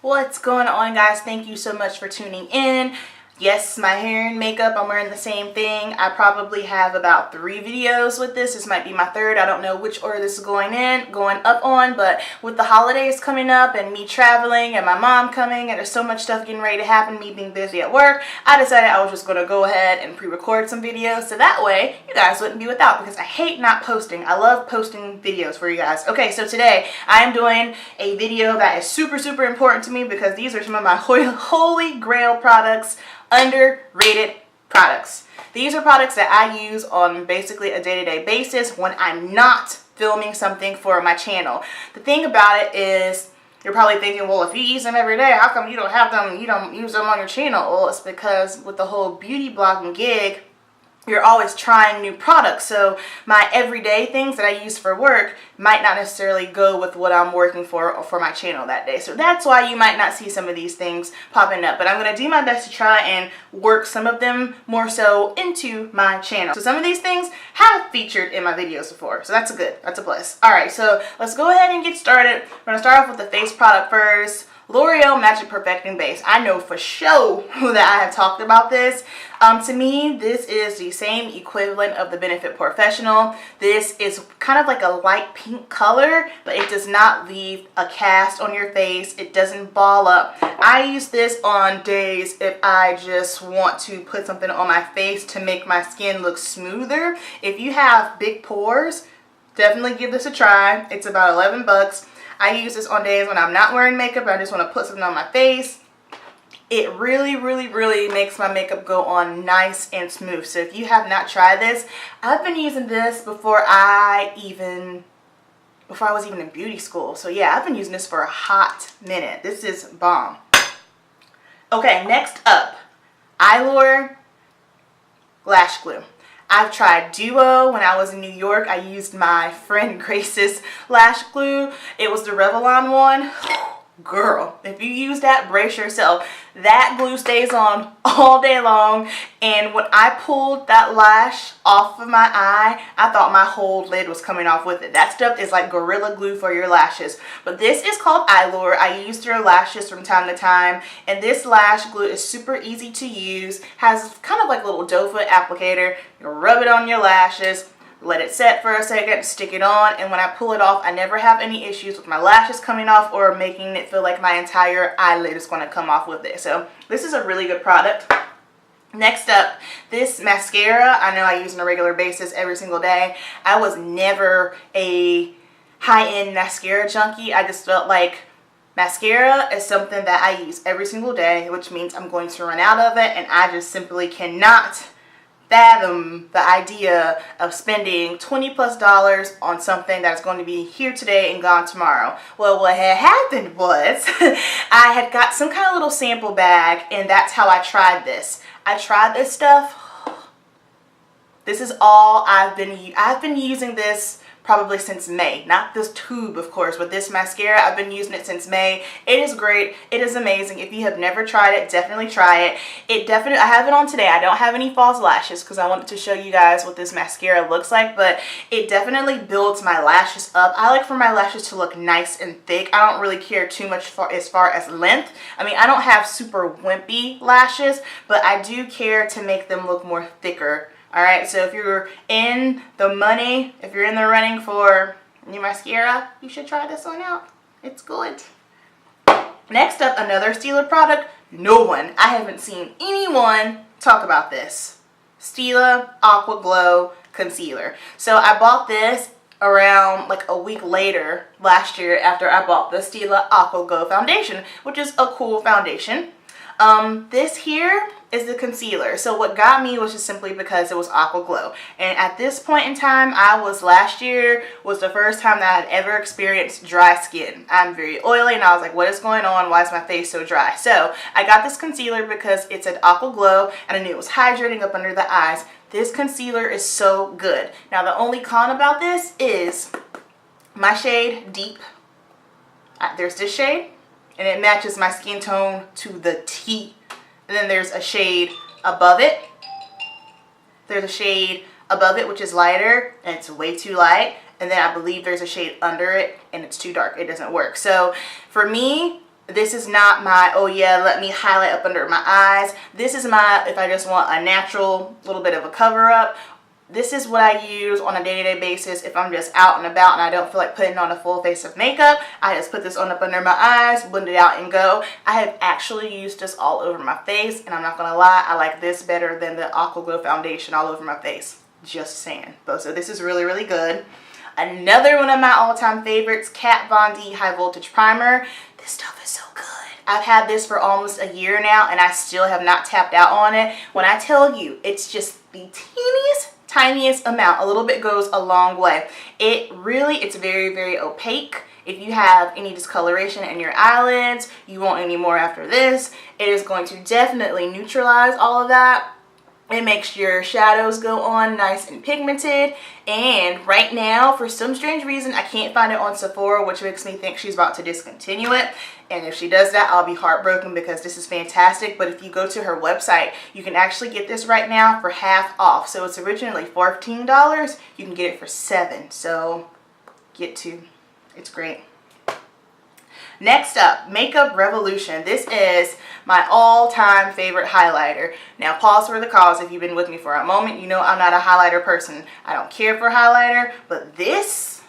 What's going on, guys? Thank you so much for tuning in. Yes, my hair and makeup, I'm wearing the same thing. I probably have about 3 videos with this. This might be my 3rd. I don't know which order this is going up on, but with the holidays coming up and me traveling and my mom coming and there's so much stuff getting ready to happen, me being busy at work, I decided I was just going to go ahead and pre-record some videos so that way you guys wouldn't be without, because I hate not posting. I love posting videos for you guys. Okay, so today I am doing a video that is super important to me because these are some of my holy grail products. Underrated products. These are products that I use on basically a day-to-day basis when I'm not filming something for my channel. The thing about it is, you're probably thinking, well, if you use them every day, how come you don't have them, you don't use them on your channel? Well, it's because with the whole beauty blogging gig, you're always trying new products. So my everyday things that I use for work might not necessarily go with what I'm working for my channel that day. So that's why you might not see some of these things popping up. But I'm going to do my best to try and work some of them more so into my channel. So some of these things have featured in my videos before. So that's a plus. Alright, so let's go ahead and get started. We're going to start off with the face product first. L'Oreal Magic Perfecting Base. I know for sure that I have talked about this. To me, this is the same equivalent of the Benefit Professional. This is kind of like a light pink color, but it does not leave a cast on your face. It doesn't ball up. I use this on days if I just want to put something on my face to make my skin look smoother. If you have big pores, definitely give this a try. It's about 11 bucks. I use this on days when I'm not wearing makeup and I just want to put something on my face. It really makes my makeup go on nice and smooth. So if you have not tried this, I've been using this before I was even in beauty school. So yeah, I've been using this for a hot minute. This is bomb. Okay, next up, Eylure Lash Glue. I've tried Duo. When I was in New York, I used my friend Grace's lash glue. It was the Revlon one. Girl, if you use that, brace yourself. That glue stays on all day long, and when I pulled that lash off of my eye, I thought my whole lid was coming off with it. That stuff is like Gorilla Glue for your lashes. But this is called Eylure. I use their lashes from time to time, and this lash glue is super easy to use. Has kind of like a little doe foot applicator. You rub it on your lashes, let it set for a second, stick it on, and when I pull it off, I never have any issues with my lashes coming off or making it feel like my entire eyelid is going to come off with it. So this is a really good product. Next up, this mascara. I know I use on a regular basis every single day. I was never a high-end mascara junkie. I just felt like mascara is something that I use every single day, which means I'm going to run out of it, and I just simply cannot fathom the idea of spending $20+ on something that's going to be here today and gone tomorrow. Well, what had happened was I had got some kind of little sample bag, and that's how I tried this. I tried this stuff. This is all I've been using this probably since May. Not this tube, of course, but this mascara, I've been using it since May. It is great. It is amazing. If you have never tried it, definitely try it. I have it on today. I don't have any false lashes because I wanted to show you guys what this mascara looks like, but it definitely builds my lashes up. I like for my lashes to look nice and thick. I don't really care too much as far as length. I mean, I don't have super wimpy lashes, but I do care to make them look more thicker. Alright, so if you're in the money, if you're in the running for new mascara, you should try this one out. It's good. Next up, another Stila product. I haven't seen anyone talk about this. Stila Aqua Glow Concealer. So I bought this around like a week later last year after I bought the Stila Aqua Glow Foundation, which is a cool foundation. This here is the concealer. So what got me was just simply because it was Aqua Glow. And at this point in time, last year was the first time that I had ever experienced dry skin. I'm very oily and I was like, what is going on? Why is my face so dry? So I got this concealer because it said Aqua Glow and I knew it was hydrating up under the eyes. This concealer is so good. Now the only con about this is my shade Deep. There's this shade, and it matches my skin tone to the T. And then there's a shade above it. There's a shade above it which is lighter, and it's way too light. And then I believe there's a shade under it, and it's too dark. It doesn't work. So for me, This is not my, oh yeah, let me highlight up under my eyes. This is my, if I just want a natural little bit of a cover up. This is what I use on a day-to-day basis if I'm just out and about and I don't feel like putting on a full face of makeup. I just put this on up under my eyes, blend it out and go. I have actually used this all over my face, and I'm not gonna lie, I like this better than the Aqua Glow foundation all over my face. Just saying. So this is really, really good. Another one of my all-time favorites, Kat Von D High Voltage Primer. This stuff is so good. I've had this for almost a year now and I still have not tapped out on it. When I tell you, it's just the tiniest amount. A little bit goes a long way. It's very, very opaque. If you have any discoloration in your eyelids, you won't any more after this. It is going to definitely neutralize all of that. It makes your shadows go on nice and pigmented. And right now, for some strange reason, I can't find it on Sephora, which makes me think she's about to discontinue it. And if she does that, I'll be heartbroken because this is fantastic. But if you go to her website, you can actually get this right now for half off. So it's originally $14. You can get it for $7. So it's great. Next up, Makeup Revolution. This is my all-time favorite highlighter. Now pause for the cause. If you've been with me for a moment, you know I'm not a highlighter person. I don't care for highlighter, but this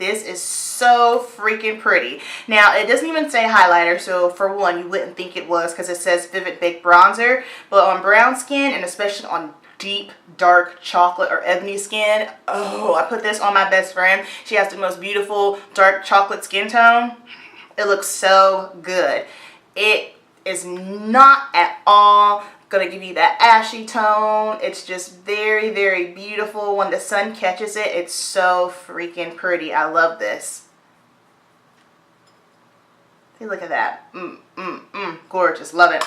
is so freaking pretty. Now it doesn't even say highlighter, so for one, you wouldn't think it was because it says Vivid Baked Bronzer, but on brown skin and especially on deep dark chocolate or ebony skin, oh, I put this on my best friend. She has the most beautiful dark chocolate skin tone. It looks so good. It is not at all gonna give you that ashy tone. It's just very, very beautiful. When the sun catches it, it's so freaking pretty. I love this. See, look at that. Gorgeous. Love it.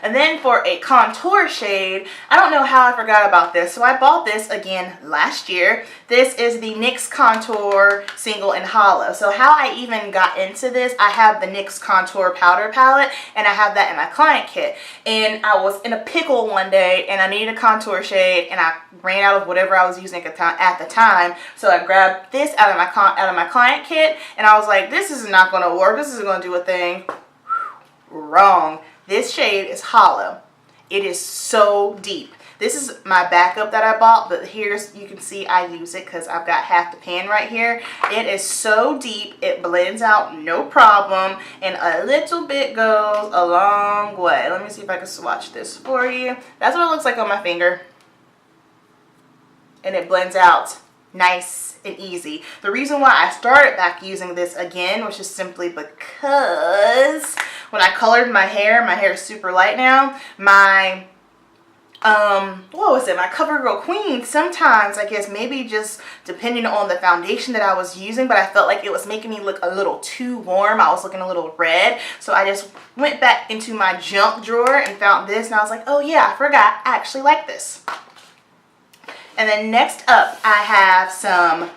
And then for a contour shade, I don't know how I forgot about this. So I bought this again last year. This is the NYX Contour Single in Hollow. So how I even got into this, I have the NYX Contour Powder Palette and I have that in my client kit. And I was in a pickle one day and I needed a contour shade and I ran out of whatever I was using at the time. So I grabbed this out of my client kit and I was like, this is not going to work. This isn't going to do a thing. Wrong. This shade is Hollow. It is so deep. This is my backup that I bought, but here's, you can see I use it because I've got half the pan right here. It is so deep, it blends out no problem, and a little bit goes a long way. Let me see if I can swatch this for you. That's what it looks like on my finger. And it blends out nice and easy. The reason why I started back using this again was just simply because when I colored my hair is super light now, my what was it, my CoverGirl Queen, sometimes I guess maybe just depending on the foundation that I was using, but I felt like it was making me look a little too warm. I was looking a little red, so I just went back into my junk drawer and found this and I was like, oh yeah, I forgot, I actually like this. And then next up, I have some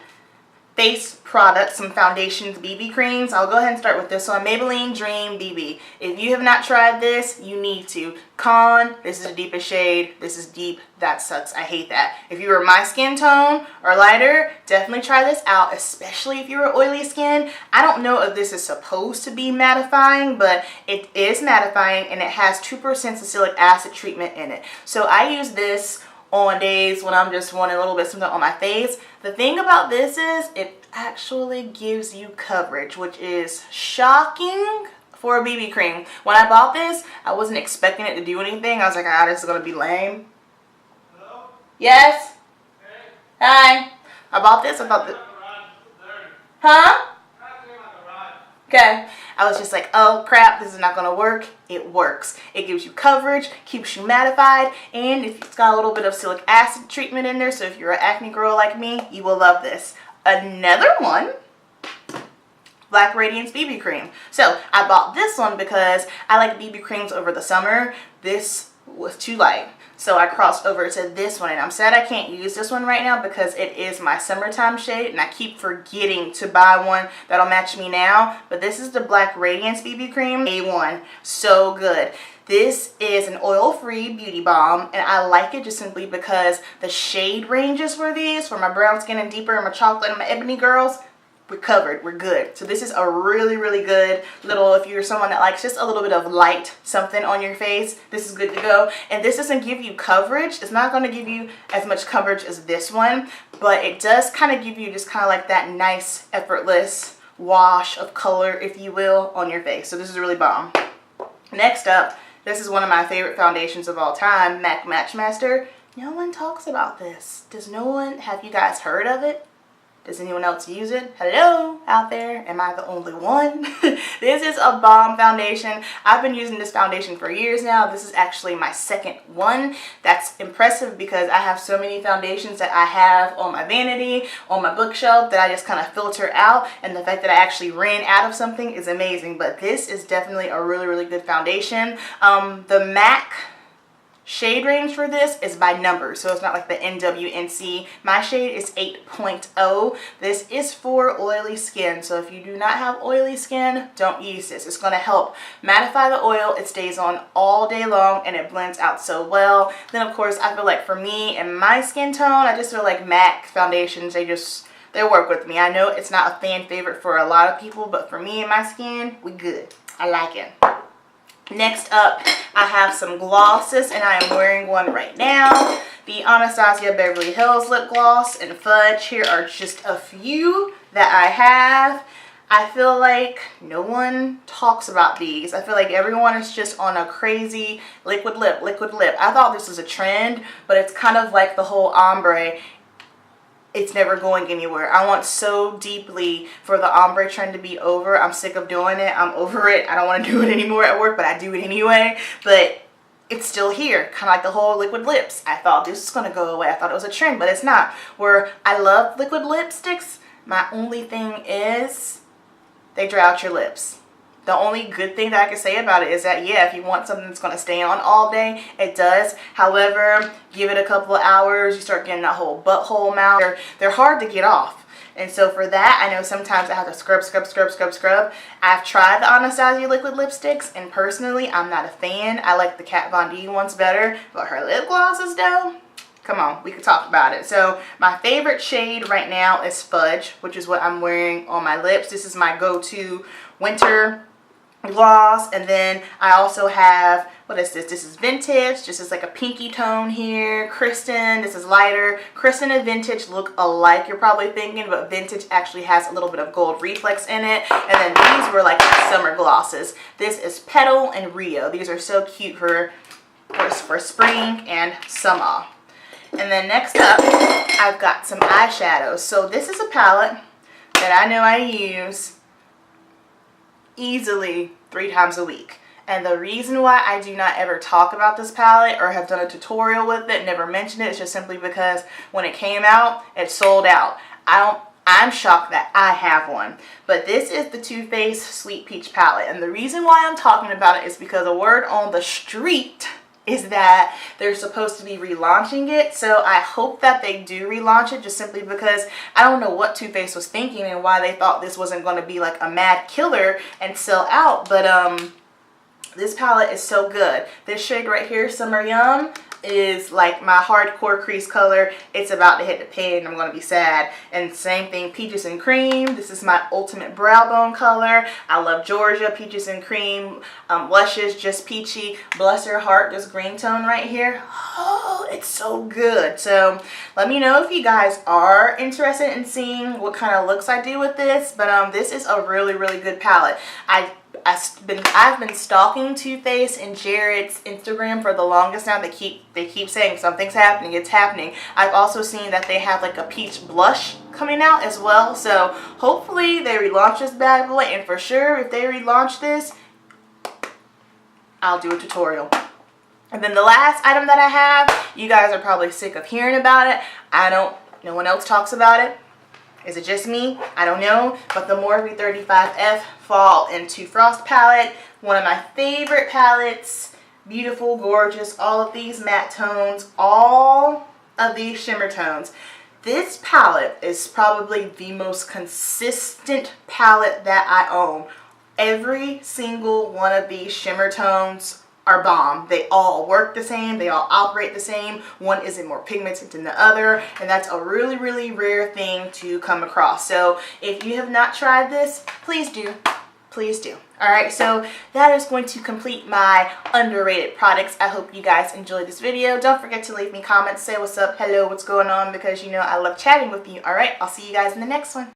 face products, some foundations, BB creams. I'll go ahead and start with this one, Maybelline Dream BB. If you have not tried this, you need to. This is the deepest shade. This is deep. That sucks. I hate that. If you are my skin tone or lighter, definitely try this out, especially if you're oily skin. I don't know if this is supposed to be mattifying, but it is mattifying and it has 2% salicylic acid treatment in it. So I use this on days when I'm just wanting a little bit something on my face. The thing about this is it actually gives you coverage, which is shocking for a BB cream. When I bought this, I wasn't expecting it to do anything. I was like, ah, this is gonna be lame. Hello? Yes? Hey. Hi. I bought this. Huh? Okay. I was just like, oh crap, this is not gonna work. It works. It gives you coverage, keeps you mattified, and if it's got a little bit of salicylic acid treatment in there, so if you're an acne girl like me, you will love this. Another one, Black Radiance BB Cream. So I bought this one because I like BB creams over the summer. This was too light. So I crossed over to this one, and I'm sad I can't use this one right now because it is my summertime shade, and I keep forgetting to buy one that'll match me now. But this is the Black Radiance BB Cream. A1. So good. This is an oil-free beauty balm, and I like it just simply because the shade ranges for these, for my brown skin and deeper and my chocolate and my ebony girls, we're covered, we're good. So this is a really, really good little, if you're someone that likes just a little bit of light something on your face, this is good to go. And this doesn't give you coverage. It's not going to give you as much coverage as this one, but it does kind of give you just kind of like that nice, effortless wash of color, if you will, on your face. So this is really bomb. Next up, this is one of my favorite foundations of all time, MAC Match Master. No one talks about this. Does no one, have you guys heard of it? Does anyone else use it? Hello out there. Am I the only one? This is a bomb foundation. I've been using this foundation for years now. This is actually my second one. That's impressive because I have so many foundations that I have on my vanity, on my bookshelf, that I just kind of filter out. And the fact that I actually ran out of something is amazing. But this is definitely a really, really good foundation. The MAC shade range for this is by number, so it's not like the NWNC. My shade is 8.0. This is for oily skin, so if you do not have oily skin, don't use this. It's going to help mattify the oil. It stays on all day long and it blends out so well. Then of course, I feel like for me and my skin tone, I just feel like MAC foundations, they work with me. I know it's not a fan favorite for a lot of people, but for me and my skin, we good. I like it. Next up, I have some glosses, and I am wearing one right now. The Anastasia Beverly Hills Lip Gloss and Fudge. Here are just a few that I have. I feel like no one talks about these. I feel like everyone is just on a crazy liquid lip, liquid lip. I thought this was a trend, but it's kind of like the whole ombre. It's never going anywhere. I want so deeply for the ombre trend to be over. I'm sick of doing it. I'm over it. I don't want to do it anymore at work, but I do it anyway. But it's still here, kind of like the whole liquid lips. I thought this was going to go away. I thought it was a trend, but it's not. Where I love liquid lipsticks, my only thing is they dry out your lips. The only good thing that I can say about it is that, yeah, if you want something that's going to stay on all day, it does. However, give it a couple of hours, you start getting that whole butthole mouth. They're hard to get off. And so for that, I know sometimes I have to scrub. I've tried the Anastasia liquid lipsticks, and personally, I'm not a fan. I like the Kat Von D ones better, but her lip glosses, though, come on, we could talk about it. So my favorite shade right now is Fudge, which is what I'm wearing on my lips. This is my go-to winter gloss. And then I also have, what is this? This is Vintage. This is like a pinky tone here. Kristen, this is lighter. Kristen and Vintage look alike, you're probably thinking, but Vintage actually has a little bit of gold reflex in it. And then these were like summer glosses. This is Petal and Rio. These are so cute for spring and summer. And then next up, I've got some eyeshadows. So this is a palette that I know I use easily 3 times a week. And the reason why I do not ever talk about this palette or have done a tutorial with it, never mentioned it, is just simply because when it came out, it sold out. I'm shocked that I have one. But this is the Too Faced Sweet Peach palette. And the reason why I'm talking about it is because a word on the street is that they're supposed to be relaunching it. So I hope that they do relaunch it, just simply because I don't know what Too Faced was thinking and why they thought this wasn't going to be like a mad killer and sell out. But this palette is so good. This shade right here, Summer Yum, is like my hardcore crease color. It's about to hit the pen. I'm going to be sad. And same thing, Peaches and Cream. This is my ultimate brow bone color. I love Georgia, Peaches and Cream. Luscious, just peachy. Bless her heart, this green tone right here. Oh, it's so good. So let me know if you guys are interested in seeing what kind of looks I do with this. But this is a really, really good palette. I've been stalking Too Faced and Jared's Instagram for the longest now. They keep saying something's happening, it's happening. I've also seen that they have like a peach blush coming out as well. So hopefully they relaunch this bad boy, and for sure if they relaunch this, I'll do a tutorial. And then the last item that I have, you guys are probably sick of hearing about it. No one else talks about it. Is it just me? I don't know. But the Morphe 35F Fall into Frost palette. One of my favorite palettes. Beautiful, gorgeous. All of these matte tones. All of these shimmer tones. This palette is probably the most consistent palette that I own. Every single one of these shimmer tones are bomb. They all work the same, they all operate the same. One isn't more pigmented than the other, and that's a really, really rare thing to come across. So if you have not tried this, please do. Please do. Alright, so that is going to complete my underrated products. I hope you guys enjoyed this video. Don't forget to leave me comments, say what's up, hello, what's going on, because you know I love chatting with you. Alright, I'll see you guys in the next one.